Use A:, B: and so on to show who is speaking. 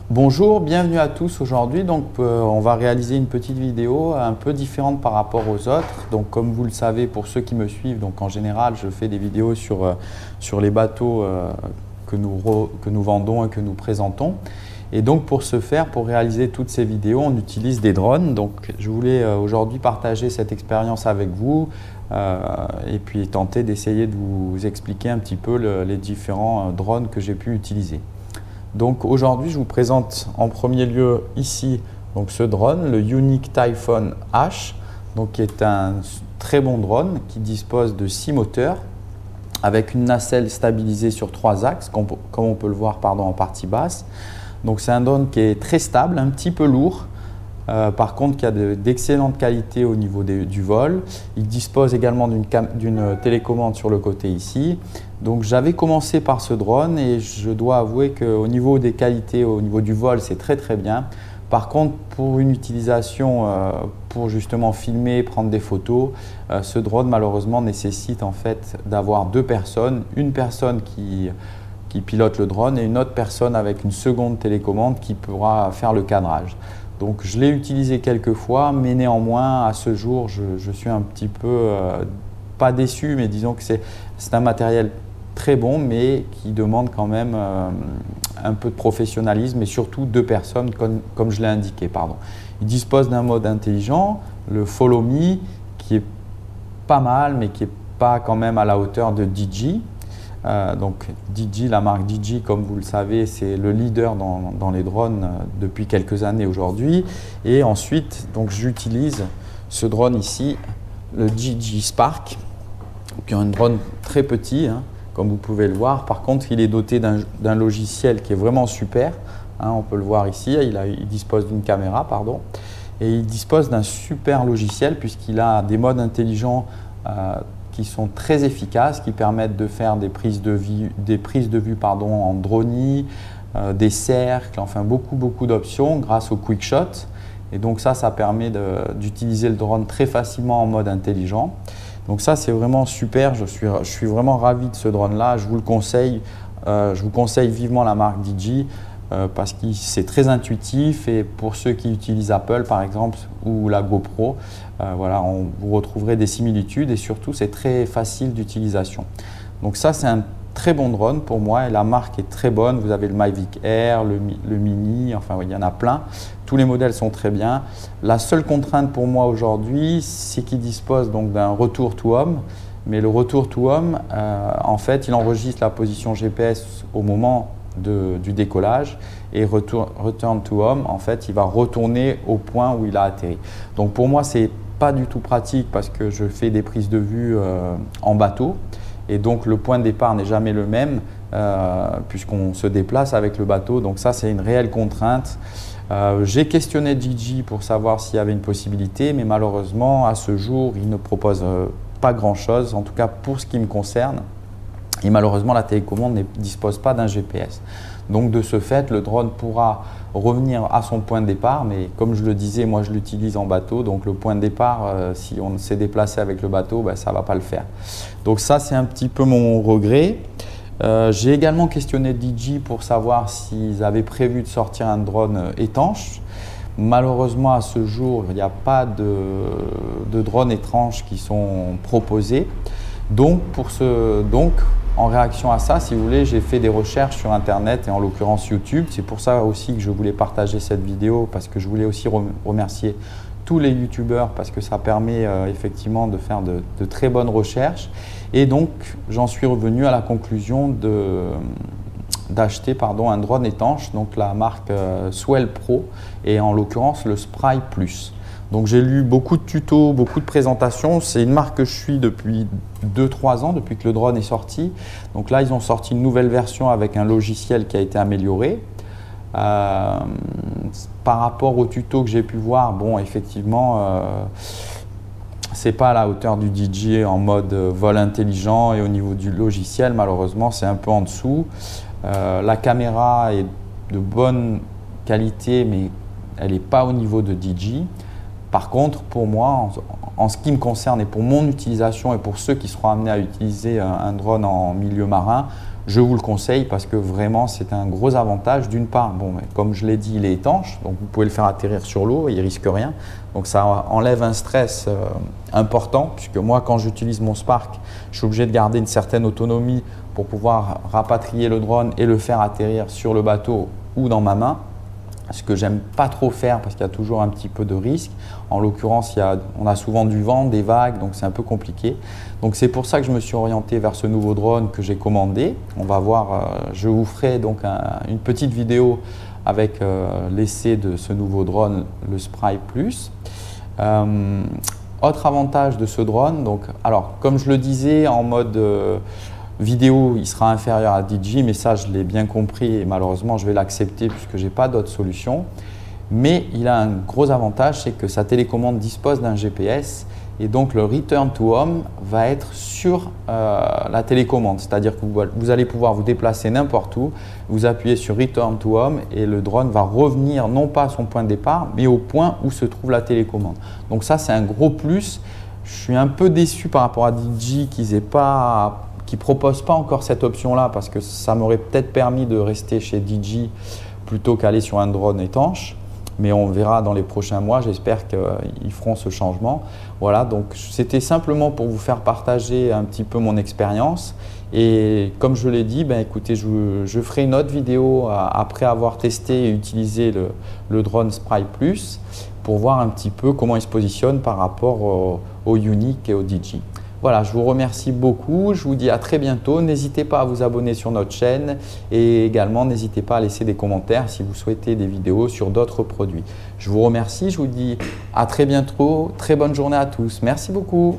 A: Bonjour, bienvenue à tous aujourd'hui. On va réaliser une petite vidéo un peu différente par rapport aux autres. Donc, comme vous le savez, pour ceux qui me suivent, donc en général, je fais des vidéos sur les bateaux que nous vendons et que nous présentons. Et donc, pour ce faire, pour réaliser toutes ces vidéos, on utilise des drones. Donc, je voulais aujourd'hui partager cette expérience avec vous et puis tenter d'essayer de vous expliquer un petit peu les différents drones que j'ai pu utiliser. Donc aujourd'hui, je vous présente en premier lieu ici donc ce drone, le Yuneec Typhoon H, donc qui est un très bon drone qui dispose de 6 moteurs avec une nacelle stabilisée sur 3 axes, comme on peut le voir en partie basse. Donc c'est un drone qui est très stable, un petit peu lourd, par contre qui a d'excellentes qualités au niveau du vol. Il dispose également d'une télécommande sur le côté ici. Donc j'avais commencé par ce drone et je dois avouer qu'au niveau des qualités, au niveau du vol, c'est très bien. Par contre, pour une utilisation, pour justement filmer, prendre des photos, ce drone malheureusement nécessite en fait d'avoir 2 personnes. Une personne qui pilote le drone et une autre personne avec une seconde télécommande qui pourra faire le cadrage. Donc je l'ai utilisé quelques fois, mais néanmoins à ce jour je suis un petit peu, pas déçu, mais disons que c'est un matériel très bon, mais qui demande quand même un peu de professionnalisme et surtout 2 personnes comme je l'ai indiqué. Il dispose d'un mode intelligent, le Follow Me, qui est pas mal, mais qui n'est pas quand même à la hauteur de DJI. Donc DJI, la marque DJI, comme vous le savez, c'est le leader dans les drones depuis quelques années aujourd'hui. Et ensuite, donc j'utilise ce drone ici, le DJI Spark, qui est un drone très petit, comme vous pouvez le voir. Par contre, il est doté d'un logiciel qui est vraiment super. On peut le voir ici, il dispose d'une caméra, et il dispose d'un super logiciel puisqu'il a des modes intelligents qui sont très efficaces, qui permettent de faire des prises de vue en dronie, des cercles, enfin beaucoup d'options grâce au Quick Shot. Et donc ça permet d'utiliser le drone très facilement en mode intelligent. Donc ça, c'est vraiment super, je suis vraiment ravi de ce drone-là, je vous le conseille. Je vous conseille vivement la marque DJI parce que c'est très intuitif et pour ceux qui utilisent Apple par exemple ou la GoPro, vous retrouverez des similitudes et surtout c'est très facile d'utilisation. Donc ça, c'est un très bon drone pour moi et la marque est très bonne. Vous avez le Mavic Air, le Mini, enfin il y en a plein. Tous les modèles sont très bien. La seule contrainte pour moi aujourd'hui, c'est qu'il dispose donc d'un retour to home. Mais le retour to home, en fait, il enregistre la position GPS au moment du décollage et return to home, en fait, il va retourner au point où il a atterri. Donc pour moi, c'est pas du tout pratique parce que je fais des prises de vue en bateau et donc le point de départ n'est jamais le même puisqu'on se déplace avec le bateau. Donc ça, c'est une réelle contrainte. J'ai questionné DJI pour savoir s'il y avait une possibilité, mais malheureusement, à ce jour, il ne propose pas grand-chose, en tout cas pour ce qui me concerne. Et malheureusement, la télécommande ne dispose pas d'un GPS. Donc de ce fait, le drone pourra revenir à son point de départ, mais comme je le disais, moi je l'utilise en bateau, donc le point de départ, si on s'est déplacé avec le bateau, ça ne va pas le faire. Donc ça, c'est un petit peu mon regret. J'ai également questionné DJI pour savoir s'ils avaient prévu de sortir un drone étanche. Malheureusement, à ce jour, il n'y a pas de drones étanches qui sont proposés. Donc, en réaction à ça, si vous voulez, j'ai fait des recherches sur Internet et en l'occurrence YouTube. C'est pour ça aussi que je voulais partager cette vidéo parce que je voulais aussi remercier tous les youtubeurs parce que ça permet effectivement de faire de très bonnes recherches. Et donc, j'en suis revenu à la conclusion d'acheter un drone étanche, donc la marque Swell Pro et en l'occurrence le Spry Plus. Donc j'ai lu beaucoup de tutos, beaucoup de présentations. C'est une marque que je suis depuis 2-3 ans, depuis que le drone est sorti. Donc là, ils ont sorti une nouvelle version avec un logiciel qui a été amélioré. Par rapport au tuto que j'ai pu voir, bon, effectivement, c'est pas à la hauteur du DJI en mode vol intelligent et au niveau du logiciel, malheureusement, c'est un peu en dessous. La caméra est de bonne qualité, mais elle n'est pas au niveau de DJI. Par contre, pour moi, en ce qui me concerne et pour mon utilisation et pour ceux qui seront amenés à utiliser un drone en milieu marin, je vous le conseille parce que vraiment c'est un gros avantage. D'une part, bon, comme je l'ai dit, il est étanche, donc vous pouvez le faire atterrir sur l'eau, il ne risque rien. Donc ça enlève un stress important, puisque moi quand j'utilise mon Spark, je suis obligé de garder une certaine autonomie pour pouvoir rapatrier le drone et le faire atterrir sur le bateau ou dans ma main. Ce que j'aime pas trop faire parce qu'il y a toujours un petit peu de risque. En l'occurrence, on a souvent du vent, des vagues, donc c'est un peu compliqué. Donc c'est pour ça que je me suis orienté vers ce nouveau drone que j'ai commandé. On va voir, je vous ferai donc une petite vidéo avec l'essai de ce nouveau drone, le Spry Plus. Autre avantage de ce drone, donc, alors comme je le disais en mode vidéo, il sera inférieur à DJI, mais ça je l'ai bien compris et malheureusement je vais l'accepter puisque je n'ai pas d'autre solution. Mais il a un gros avantage, c'est que sa télécommande dispose d'un GPS et donc le Return to Home va être sur la télécommande. C'est-à-dire que vous allez pouvoir vous déplacer n'importe où, vous appuyez sur Return to Home et le drone va revenir non pas à son point de départ, mais au point où se trouve la télécommande. Donc ça c'est un gros plus. Je suis un peu déçu par rapport à DJI qu'ils ne proposent pas encore cette option-là parce que ça m'aurait peut-être permis de rester chez DJI plutôt qu'aller sur un drone étanche. Mais on verra dans les prochains mois, j'espère qu'ils feront ce changement. Voilà, donc c'était simplement pour vous faire partager un petit peu mon expérience. Et comme je l'ai dit, ben, écoutez, je ferai une autre vidéo après avoir testé et utilisé le drone Spry Plus pour voir un petit peu comment il se positionne par rapport au Yuneec et au DJI. Voilà, je vous remercie beaucoup, je vous dis à très bientôt. N'hésitez pas à vous abonner sur notre chaîne et également n'hésitez pas à laisser des commentaires si vous souhaitez des vidéos sur d'autres produits. Je vous remercie, je vous dis à très bientôt, très bonne journée à tous. Merci beaucoup.